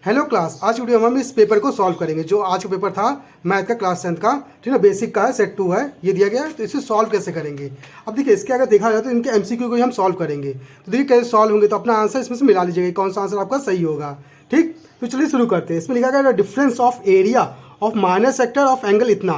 Hello class, आज video में हम इस पेपर को सॉल्व करेंगे। जो आज का पेपर था मैथ का क्लास 10 का, ठीक है, बेसिक का है, सेट 2 है, ये दिया गया है। तो इसे सॉल्व कैसे करेंगे, अब देखिए इसके अगर देखा जाए तो इनके एमसीक्यू को ही हम सॉल्व करेंगे। तो देखिए कैसे सॉल्व होंगे, तो अपना आंसर इसमें से मिला लीजिएगा, कौन सा आंसर आपका सही होगा। ठीक, तो चलिए शुरू करते हैं। इसमें लिखा गया difference of area of minor sector of angle इतना।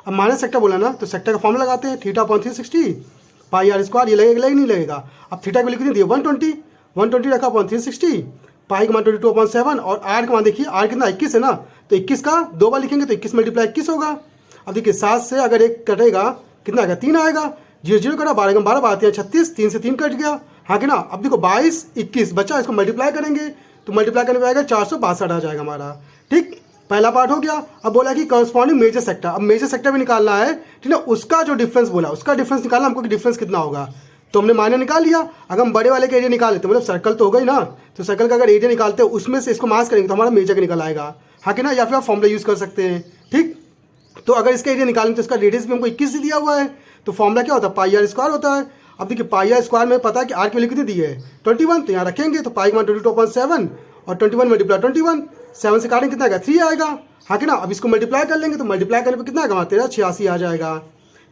अब माइनर सेक्टर बोला ना, तो सेक्टर का फॉर्मूला लगाते हैं, theta upon 360 pi r square. ये लगेगा नहीं लगेगा। अब थीटा को लिख दिए 120 रखा अपॉन 360, पाई का मान 22/7 और आर का मान देखिए, आर कितना 21 है ना, तो 21 का 2 बार लिखेंगे तो 21 मल्टीप्लाई 21 होगा। अब देखिए 7 से अगर 1 कटेगा कितना आएगा, 3 आएगा। 0 कटा, 12 12 बात है 36, 3 से 3 कट गया, हाँ कि ना। अब देखो 22 21 बचा, इसको मल्टीप्लाई करेंगे तो मल्टीप्लाई करने पर आएगा 462 आ जाएगा हमारा। ठीक, पहला पार्ट हो गया। अब बोला कि करस्पॉन्डिंग मेजर सेक्टर, अब मेजर सेक्टर भी निकालना है, ठीक है, उसका जो डिफरेंस बोला उसका डिफरेंस निकालना हमको कि डिफरेंस कितना होगा। तो हमने माइनर निकाल लिया। अगर हम बड़े वाले का एरिया निकाल लेते मतलब सर्कल तो होगा ही ना, तो सर्कल का अगर एरिया निकालते हैं उसमें से इसको मास करेंगे तो हमारा मेजर का निकल आएगा, हाँ कि ना। या फिर आप फॉर्मूला यूज़ कर सकते हैं। ठीक, तो अगर इसका एरिया निकालेंगे तो इसका रेडियस भी हमको 21 दिया हुआ है, तो फॉर्मूला क्या होता है, पाई आर स्क्वायर होता है। अब देखिए पाई आर स्क्वायर में पता है कि आर की वैल्यू कितनी दी है 21, तो यहाँ रखेंगे तो पाई का मान 22/7 और 21 मल्टीप्लाई 21, 7 से काटेंगे कितना आएगा 3 आएगा, हाँ कि ना। अब इसको मल्टीप्लाई कर लेंगे तो मल्टीप्लाई करने पर कितना आएगा, 1386 आ जाएगा।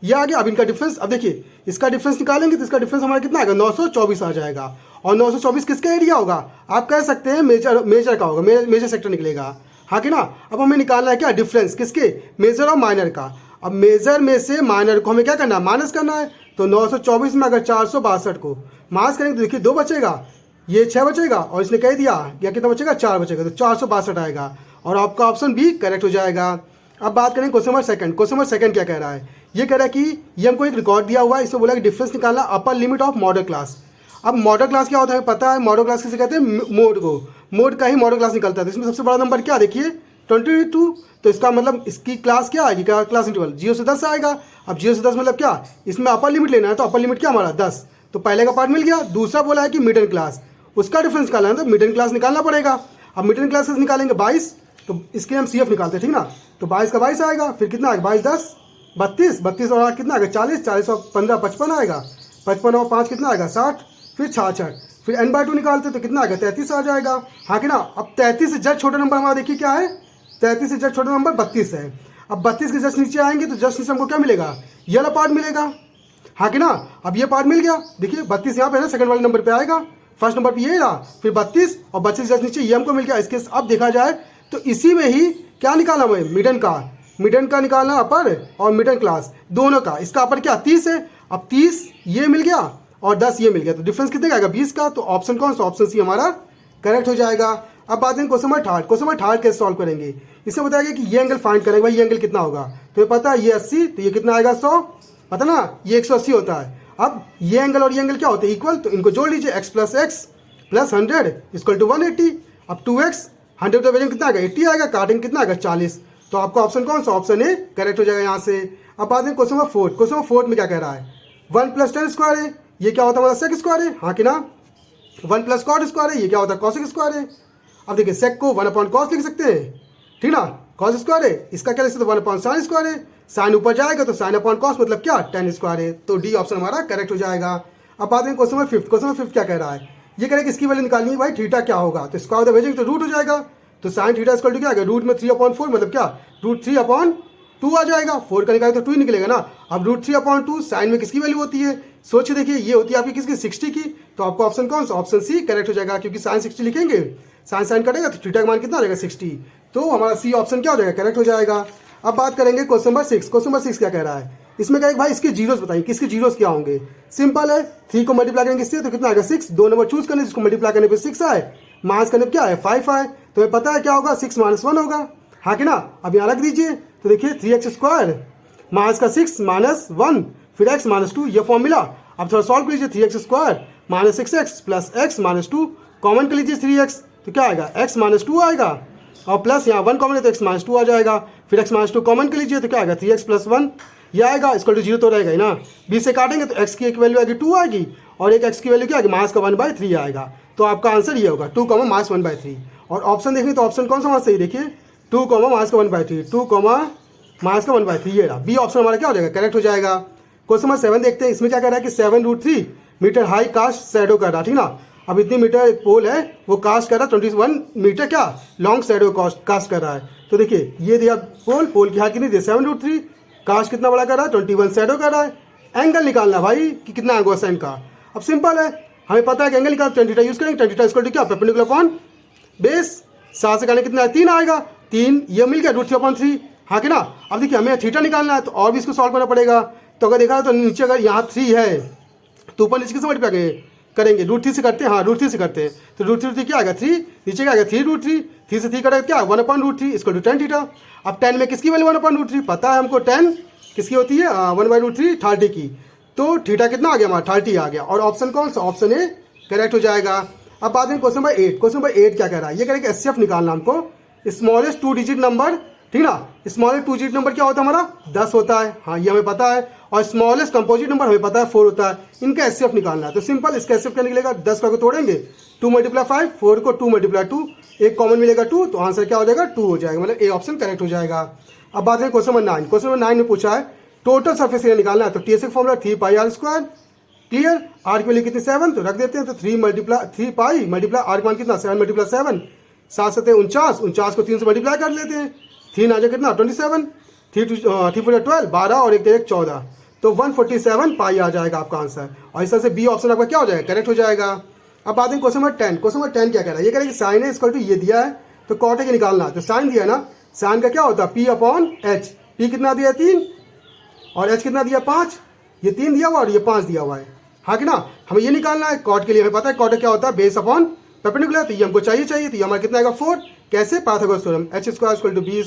ये आ गया। अब इनका डिफरेंस, अब देखिए इसका डिफरेंस निकालेंगे तो इसका डिफरेंस हमारा कितना आएगा 924 आ जाएगा। और 924 किसका एरिया होगा, आप कह सकते हैं मेजर का होगा, मेजर सेक्टर निकलेगा, हाँ कि ना। अब हमें निकालना है क्या, डिफरेंस किसके, मेजर और माइनर का। अब मेजर में से माइनर को हमें क्या करना है, माइनस करना है। तो 924 में अगर 462 को माइनस करेंगे तो देखिए 2 बचेगा, ये 6 बचेगा और इसने कह दिया या कितना बचेगा 4 बचेगा, तो 462 आएगा और आपका ऑप्शन भी करेक्ट हो जाएगा। अब बात करें question number second. Question number second क्या कह रहा है, ये कह रहा है कि ये हमको एक रिकॉर्ड दिया हुआ है, इसमें बोला कि डिफरेंस निकालना upper limit of model class. अब मॉडल क्लास क्या होता है पता है, मॉडल क्लास किसे कहते हैं, मोड को, मोड का ही मॉडल क्लास निकलता है। तो इसमें सबसे बड़ा नंबर क्या देखिए 22, तो इसका मतलब इसकी क्लास क्या आएगी, क्या क्लास इंटरवल 0 से 10 आएगा। अब 0 से 10 मतलब क्या, इसमें अपर लिमिट लेना है, तो अपर लिमिट क्या हमारा 10, तो पहले का पार्ट मिल गया। दूसरा बोला है कि मिडिल क्लास, उसका डिफरेंस निकालना है तो मिडिल क्लास निकालना पड़ेगा। अब मिडिल क्लास कैसे निकालेंगे, 22, तो इसके हम CF निकालते हैं, ठीक ना। तो 22 का 22 आएगा, फिर कितना आएगा 22 10 32, 32 और 8 कितना आएगा 40, 40 और 15 55 आएगा, 55 और 5 कितना आएगा 60, फिर 66, फिर n/2 निकालते तो कितना आएगा 33 आ जाएगा, हाँ कि ना। अब 33 से जस्ट छोटा नंबर हमारा देखिए क्या है, 33 से जस्ट छोटा नंबर 32 है। अब 32 के जस्ट नीचे आएंगे तो जस्ट नीचे हमको क्या मिलेगा, ये वाला पार्ट मिलेगा, हाँ कि ना। अब ये पार्ट मिल गया, देखिए 32 यहाँ पे ना सेकंड वाले नंबर पे आएगा, फर्स्ट नंबर पे ये रहा, फिर 32 और 32 जस्ट नीचे ये हमको मिल गया। इसके अब देखा जाए तो इसी में ही क्या निकाला हमें, मिडन का निकालना अपर और मिडल क्लास दोनों का। इसका अपर क्या 30 है, अब 30 ये मिल गया और 10 ये मिल गया, तो डिफरेंस कितने का आएगा 20 का। तो ऑप्शन कौन सा, ऑप्शन सी हमारा करेक्ट हो जाएगा। अब बात करें question number third. Question number third कैसे सॉल्व करेंगे, इसमें बताया कि ये एंगल फाइंड करेंगे, भाई ये एंगल कितना होगा, तो ये पता है ये 80, तो ये कितना आएगा 100, पता ना, ये 180 होता है। अब ये एंगल और ये एंगल क्या होते हैं, इक्वल, तो इनको जोड़ लीजिए, x + x + 100 = 180। अब 2x 100 का वैल्यू कितना आएगा 80 आएगा, काटेंगे कितना आएगा 40, तो आपका ऑप्शन कौन सा, ऑप्शन ए करेक्ट हो जाएगा यहाँ से। अब बात करें question number fourth. Question number fourth में क्या कह रहा है, 1 + tan स्क्वायर है, ये क्या होता है हमारा sec स्क्वायर है, हाँ कि ना। 1 + cot स्क्वायर है, ये क्या होता है cosec स्क्वायर है। अब देखिए sec को 1/cos लिख सकते हैं, ठीक ना, cos स्क्वायर है, इसका क्या लिख सकते हैं 1/sin स्क्वायर है, साइन ऊपर जाएगा तो sin/cos मतलब क्या tan स्क्वायर है, तो डी ऑप्शन हमारा करेक्ट हो जाएगा। अब बात करें question number fifth. Question number fifth क्या कह रहा है, ये कह रहा है कि इसकी वैल्यू निकालनी है, भाई थीटा क्या होगा, तो स्क्वायर भेजेंगे तो रूट हो जाएगा, तो sin थीटा इक्वल टू क्या आएगा, रूट में 3/4 मतलब क्या, √3/2 आ जाएगा, 4 का निकाले तो 2 ही निकलेगा ना। अब √3/2 साइन में किसकी वैल्यू होती है, सोचिए देखिए, ये होती है आपकी किसकी 60 की, तो आपका ऑप्शन कौन सा, ऑप्शन सी करेक्ट हो जाएगा, क्योंकि साइन 60 लिखेंगे, साइन कटेगा तो थीटा का मान कितना आ जाएगा 60, तो हमारा सी ऑप्शन क्या हो जाएगा, करेक्ट हो जाएगा। अब बात करेंगे क्वेश्चन नंबर 6। क्वेश्चन नंबर 6 क्या कह रहा है, इसमें क्या है भाई इसके जीरोस बताइए, किसके जीरोस क्या होंगे। सिंपल है, 3 को मल्टीप्लाई करेंगे किससे तो कितना आएगा 6, 2 नंबर चूज करने, जिसको मल्टीप्लाई करने पे 6 आए, माइनस करने पे क्या है 5 आए, तो हमें पता है क्या होगा 6 - 1 होगा, हाँ कि ना। अब यहाँ रख दीजिए, तो देखिए 3x² माइनस का 6 - 1 फिर x - 2, ये फॉर्मूला। अब थोड़ा सॉल्व कर लीजिए, 3x² - 6x + x - 2 कॉमन कर लीजिए 3x, तो क्या आएगा x - 2 आएगा, और प्लस यहाँ 1 कॉमन है तो x - 2 आ जाएगा, फिर x - 2 कॉमन कर लीजिए तो क्या आएगा 3x + 1, ये आएगा इक्वल टू 0 तो रहेगा ही ना। 20 से काटेंगे तो x की एक वैल्यू आएगी 2 आएगी, और एक x की वैल्यू क्या आएगी -1/3 आएगा, तो आपका आंसर ये होगा 2, -1/3। और ऑप्शन देखेंगे तो ऑप्शन कौन सा हमारा सही, देखिए 2, -1/3, 2, -1/3, ये रहा बी ऑप्शन हमारा क्या हो जाएगा, करेक्ट हो जाएगा। क्वेश्चन नंबर 7 देखते हैं, इसमें क्या कह रहा है कि 7√3 मीटर हाई कास्ट शैडो कर रहा, ठीक ना। अब इतनी मीटर एक पोल है वो कास्ट कर रहा है 21 मीटर क्या लॉन्ग शैडो कास्ट कर रहा है। तो देखिए ये दिया पोल, पोल की हाइट कितनी दी 7√3, कास्ट कितना बड़ा कर रहा है 21 शैडो कर रहा है। एंगल निकालना भाई कि कितना एंगल है साइन का। अब सिंपल है, हमें पता है कि एंगल निकाल tan थीटा यूज करेंगे। tan थीटा इक्वल टू क्या परपेंडिकुलर अपॉन बेस, 7 से करने कितना है 3 आएगा, 3 ये मिल गया √3/3, हाँ कि ना। अब देखिए हमें थीटा निकालना है तो और भी इसको सॉल्व करना पड़ेगा। तो अगर देखा तो नीचे अगर यहाँ 3 है तो ऊपर नीचे किससे मल्टीप्लाई करेंगे √3 से करते हैं, हाँ √3 से करते हैं। तो √3 क्या आएगा 3, नीचे क्या आएगा 3√3, 3 से 3 करेगा क्या 1/√3 इसको टू tan थीटा। अब tan में किसकी वैल्यू 1/√3 पता है हमको, tan किसकी होती है 1/√3 30 की। तो थीटा कितना आ गया हमारा 30 आ गया। और ऑप्शन कौन सा, ऑप्शन ए करेक्ट हो जाएगा। अब बात में क्वेश्चन नंबर 8, क्वेश्चन नंबर 8 क्या कह रहा है, ये कह रहा है कि एचसीएफ निकालना हमको, स्मॉलेस्ट 2 डिजिट नंबर, ठीक ना। स्मॉलेस्ट 2 डिजिट नंबर क्या होता है हमारा 10 होता है, हाँ ये हमें पता है। और स्मॉलेस्ट कंपोजिट नंबर हमें पता है 4 होता है। इनका एचसीएफ निकालना है तो सिंपल, इसका एचसीएफ क्या निकलेगा 10 का तोड़ेंगे 2 × 5, 4 को 2 × 2, एक कॉमन मिलेगा 2, तो आंसर क्या हो जाएगा 2 हो जाएगा, मतलब ए ऑप्शन करेक्ट हो जाएगा। अब बात करें क्वेश्चन नंबर 9, क्वेश्चन नंबर 9 में पूछा है टोटल सरफेस एरिया निकालना है। तो TSA formula 3πr², clear. R की वैल्यू कितनी 7 तो रख देते हैं, तो 3 पाई मल्टीप्लाई आर का मान कितना 7 × 7, 7 7 49, 49 को 3 से मल्टीप्लाई कर लेते हैं, 3 आ जाए कितना 27, 3 4 12, 12 और 1 1 14, तो 147 पाई आ जाएगा आपका आंसर। और इस तरह से बी ऑप्शन आपका क्या हो जाएगा करेक्ट हो जाएगा। अब बात है क्वेश्चन नंबर 10, क्वेश्चन नंबर 10 क्या कह रहा है, ये कह रहा है कि साइन है इक्वल टू ये दिया है तो कॉट है निकालना। तो साइन दिया ना, साइन का क्या होता है P/H, P कितना दिया 3 और H कितना दिया 5, ये 3 दिया हुआ और ये 5 दिया हुआ है, हाँ कि ना। हमें ये निकालना है, कॉट के लिए हमें पता है कॉट क्या होता है बेस अपॉन परपेंडिकुलर, तो ये हमको चाहिए तो ये हमारा कितना आएगा 4, कैसे Pythagoras theorem H² = B²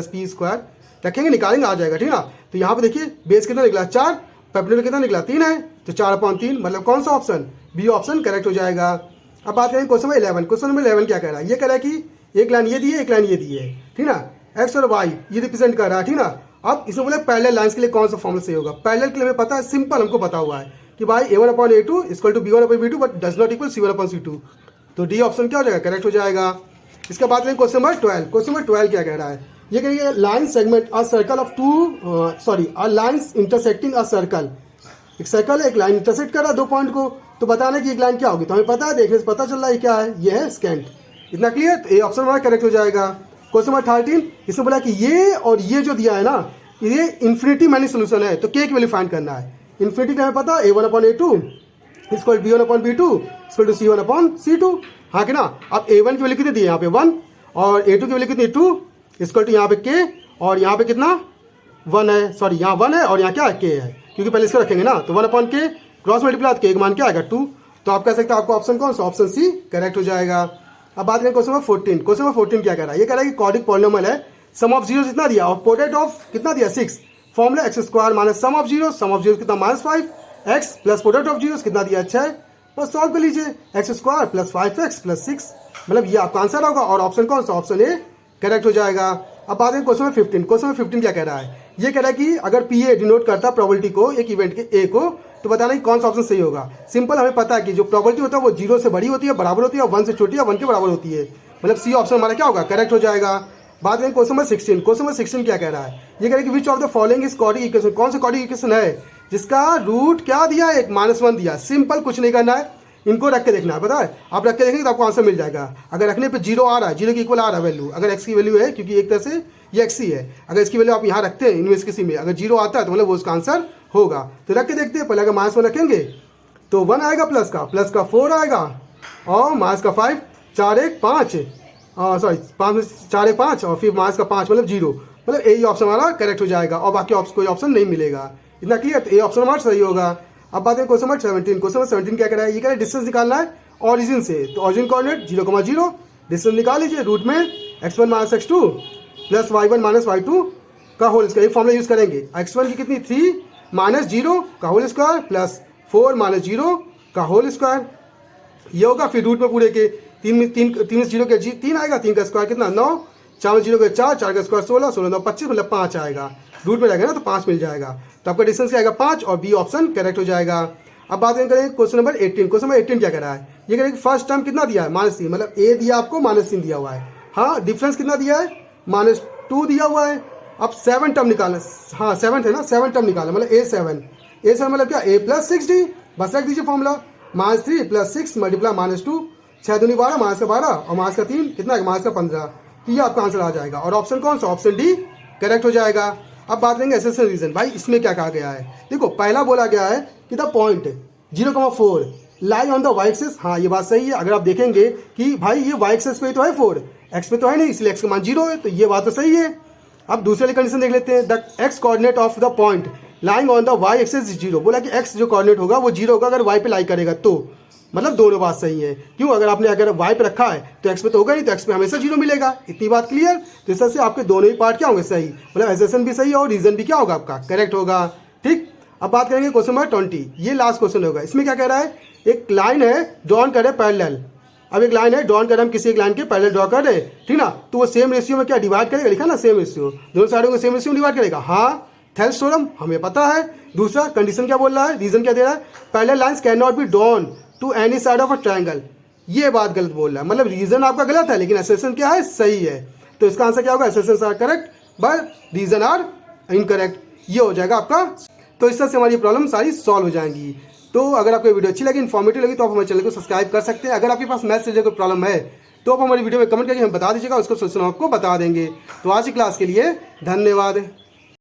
+ P² रखेंगे निकालेंगे आ जाएगा, ठीक ना। तो यहाँ पे देखिए बेस कितना निकला 4, परपेंडिकुलर कितना निकला 3 है, तो 4/3 मतलब कौन सा ऑप्शन बी ऑप्शन करेक्ट हो जाएगा। अब बात करें क्वेश्चन नंबर 11, क्वेश्चन नंबर 11 क्या कह रहा है, ये कह रहा है कि एक लाइन ये दी है एक लाइन ये दी है, ठीक ना। एक्स और वाई ये रिप्रेजेंट कर रहा है, ठीक ना। अब इसमें बोले पैरेलल लाइंस के लिए कौन सा फॉर्मूला सही होगा। पैरेलल के लिए हमें पता है, सिंपल हमको पता हुआ है कि भाई a1/a2 = b1/b2 but does not equal c1/c2, तो डी ऑप्शन क्या हो जाएगा करेक्ट हो जाएगा। इसके बाद में क्वेश्चन नंबर 12, क्वेश्चन नंबर 12 क्या कह रहा है, ये कहिए line segment a circle of a lines intersecting a circle, एक सर्कल है एक लाइन इंटरसेक्ट कर रहा है 2 पॉइंट को, तो बताना कि एक लाइन क्या होगी। तो हमें पता है, देखने से पता चल रहा है क्या है, ये है स्केंट, इतना क्लियर, तो ए ऑप्शन हमारा करेक्ट हो जाएगा। क्वेश्चन नंबर 13, इसमें बोला कि ये और ये जो दिया है ना ये इन्फिनिटी मैनी सोल्यूशन है, तो के की वैल्यू फाइंड करना है। इन्फिनिटी का हमें पता है a1/a2 = b1/b2 = c1/c2, हाँ कि ना। अब a1 की वैल्यू कितनी दी है यहाँ पे 1 और a2 की वैल्यू कितनी 2 = यहाँ पे k और यहाँ पे कितना 1 है, सॉरी यहाँ 1 है और यहाँ क्या है k है, क्योंकि पहले इसको रखेंगे ना, तो 1/k क्रॉस मल्टीप्लाई के का मान क्या आएगा 2, तो आप कह सकते हैं आपको ऑप्शन कौन सा ऑप्शन सी करेक्ट हो जाएगा। अब बात करें क्वेश्चन नंबर 14, क्वेश्चन नंबर 14 क्या कह रहा है, ये कह रहा है कि क्वाड्रिक पॉलिनोमियल है, सम ऑफ जीरो कितना दिया और प्रोडक्ट ऑफ कितना दिया 6, formula x² - some of zero कितना -5, x plus product of zero कितना दिया 6, बस सॉल्व कर लीजिए x² + 5x + 6, मतलब ये आपका आंसर होगा और ऑप्शन कौन सा ऑप्शन ए करेक्ट हो जाएगा। अब बात करें क्वेश्चन नंबर 15, क्वेश्चन नंबर 15 क्या कह रहा है, ये कह रहा है कि अगर PA डिनोट करता है प्रोबेबिलिटी को एक इवेंट के A को, तो बताना कि कौन सा ऑप्शन सही होगा। सिंपल हमें पता है कि जो प्रोबेबिलिटी होता है वो 0 से बड़ी होती है, बराबर होती है, 1 से छोटी है 1 के बराबर होती है, मतलब सी ऑप्शन हमारा क्या होगा करेक्ट हो जाएगा। बात करें क्वेश्चन नंबर 16, क्वेश्चन नंबर 16 क्या कह रहा है, ये कह रहा है कि which of the following is quadric equation, कौन सा क्वाड्रिक इक्वेशन है जिसका रूट क्या दिया है एक -1 दिया। सिंपल कुछ नहीं करना है, इनको रख के देखना है, पता है आप रख के देखेंगे तो आपको आंसर मिल जाएगा। अगर रखने पे 0 आ रहा है, 0 के इक्वल आ रहा है वैल्यू, अगर x की वैल्यू है, क्योंकि एक तरह से ये x ही है, अगर इसकी वैल्यू आप यहाँ रखते हैं इनमें से किसी में, अगर 0 आता है तो मतलब वो उसका आंसर होगा। तो रख के देखते हैं, पहले अगर -1 रखेंगे तो 1 आएगा, प्लस का 4 आएगा और माइनस का 5, 4 1 5, सॉरी 5 4 1 5 और फिर माइनस का 5 मतलब 0, मतलब ए ऑप्शन हमारा करेक्ट हो जाएगा और बाकी कोई ऑप्शन नहीं मिलेगा, इतना क्लियर, तो ए ऑप्शन हमारा सही होगा। अब बात है क्वेश्चन नंबर 17, क्वेश्चन नंबर 17 क्या कह रहा है, ये कह रहा है डिस्टेंस निकालना है ऑरिजिन से, तो ऑरिजिन कोऑर्डिनेट 0,0 डिस्टेंस निकाल लीजिए, रूट में x1 - x2 plus y1 - y2 का होल स्क्वायर, ये फॉर्मूला यूज करेंगे। x1 की कितनी 3 - 0 का होल स्क्वायर प्लस 4 - 0 का होल स्क्वायर, ये होगा। फिर रूट में पूरे के 3 0 के 3 आएगा, 3 का स्क्वायर कितना 9, 4 0 के 4, 4 का स्क्वायर 16, 16 9 25 मतलब 5 आएगा, रूट में रहेगा ना तो 5 मिल जाएगा, तो आपका डिस्टेंस क्या आएगा 5 और बी ऑप्शन करेक्ट हो जाएगा। अब बात करें क्वेश्चन नंबर 18, क्वेश्चन नंबर 18 क्या कह रहा है, ये कह रहा है कि फर्स्ट टर्म कितना दिया है -3, मतलब ए दिया आपको -3 दिया हुआ है, हाँ डिफरेंस कितना दिया है -2 दिया हुआ है। अब 7 टर्म निकालना, हाँ 7 है ना, 7 टर्म निकालना मतलब A7 मतलब क्या a + 6d बस रख दीजिए फॉर्मूला, -3 + 6 मल्टीप्लाई -2, 6 दूनी 12, -12 और -3 कितना है, -15। तो ये आपका आंसर आ जाएगा। और ऑप्शन कौन सा, ऑप्शन डी करेक्ट हो जाएगा। अब बात करेंगे एसेशन रीजन। भाई इसमें क्या कहा गया है, देखो पहला बोला गया है कि the point 0,4 lie on the y axis. हाँ ये बात सही है। अगर आप देखेंगे कि भाई ये वाई एक्सेस पे तो है 4, एक्स पे तो है नहीं, इसलिए एक्स का मान 0 है, तो ये बात तो सही है। अब दूसरी कंडीशन देख लेते हैं, the x coordinate of the point lying on the y axis is 0। बोला कि एक्स जो कोऑर्डिनेट होगा वो 0 होगा अगर वाई पे लाई करेगा तो, मतलब दोनों बात सही है। क्यों, अगर आपने अगर वाई पे रखा है तो एक्स पे तो होगा नहीं, तो एक्स पे हमेशा 0 मिलेगा। इतनी बात क्लियर। तो इस तरह से आपके दोनों ही पार्ट क्या होंगे, सही, मतलब एसेशन भी सही है और रीजन भी क्या होगा आपका करेक्ट होगा। ठीक, अब बात करेंगे क्वेश्चन नंबर 20। ये लास्ट क्वेश्चन होगा। इसमें क्या कह रहा है, एक लाइन है ड्रॉन करे पैरेलल। अब एक लाइन है ड्रॉन कर, हम किसी एक लाइन के पैरेलल ड्रॉ कर रहे, ठीक ना, तो वो सेम रेशियो में क्या डिवाइड करेगा, लिखा ना सेम रेशियो, दोनों साइडों को सेम रेशियो में डिवाइड करेगा। हाँ, थेल्स थ्योरम हमें पता है। दूसरा कंडीशन क्या बोल रहा है, रीजन क्या दे रहा है, parallel lines can not be drawn to any side of a triangle. ये बात गलत बोल रहा है, मतलब रीजन आपका गलत है लेकिन एसेशन क्या है, सही है। तो इसका आंसर क्या होगा, assertion are correct but reason are incorrect. ये हो जाएगा आपका। तो इस तरह से हमारी प्रॉब्लम सारी सॉल्व हो जाएंगी। तो अगर आपको वीडियो अच्छी लगी, इन्फॉर्मेटिव लगी, तो आप हमारे चैनल को सब्सक्राइब कर सकते हैं। अगर आपके पास मैथ्स से रिलेटेड कोई प्रॉब्लम है तो आप हमारी वीडियो में कमेंट करके हमें बता दीजिएगा, उसको सोल्यूशन आपको बता देंगे। तो आज की क्लास के लिए धन्यवाद।